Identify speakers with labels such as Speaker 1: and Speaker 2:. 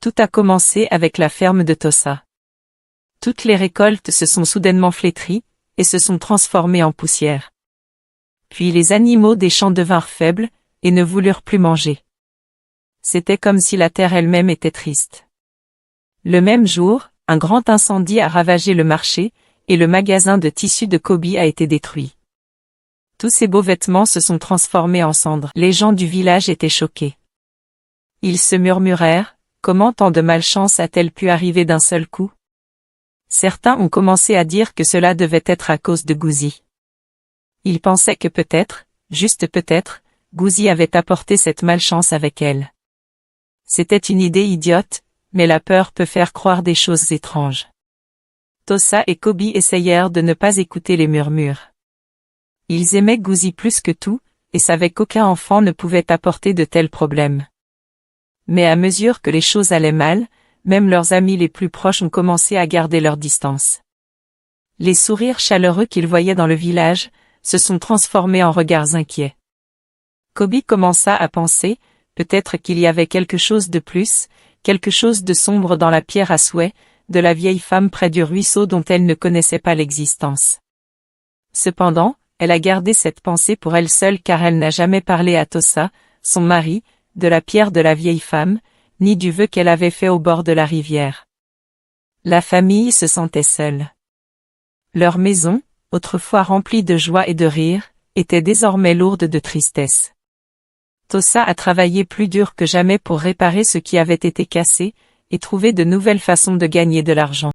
Speaker 1: Tout a commencé avec la ferme de Tossa. Toutes les récoltes se sont soudainement flétries, et se sont transformées en poussière. Puis les animaux des champs devinrent faibles, et ne voulurent plus manger. C'était comme si la terre elle-même était triste. Le même jour, un grand incendie a ravagé le marché, et le magasin de tissus de Kobi a été détruit. Tous ces beaux vêtements se sont transformés en cendres. Les gens du village étaient choqués. Ils se murmurèrent, comment tant de malchance a-t-elle pu arriver d'un seul coup? Certains ont commencé à dire que cela devait être à cause de Gouzi. Ils pensaient que peut-être, juste peut-être, Gouzi avait apporté cette malchance avec elle. C'était une idée idiote, mais la peur peut faire croire des choses étranges. Tossa et Kobi essayèrent de ne pas écouter les murmures. Ils aimaient Gouzi plus que tout, et savaient qu'aucun enfant ne pouvait apporter de tels problèmes. Mais à mesure que les choses allaient mal, même leurs amis les plus proches ont commencé à garder leur distance. Les sourires chaleureux qu'ils voyaient dans le village, se sont transformés en regards inquiets. Kobi commença à penser, peut-être qu'il y avait quelque chose de plus, quelque chose de sombre dans la pierre à souhait, de la vieille femme près du ruisseau dont elle ne connaissait pas l'existence. Cependant, elle a gardé cette pensée pour elle seule car elle n'a jamais parlé à Tossa, son mari, de la pierre de la vieille femme, ni du vœu qu'elle avait fait au bord de la rivière. La famille se sentait seule. Leur maison, autrefois remplie de joie et de rire, était désormais lourde de tristesse. Tossa a travaillé plus dur que jamais pour réparer ce qui avait été cassé, et trouver de nouvelles façons de gagner de l'argent.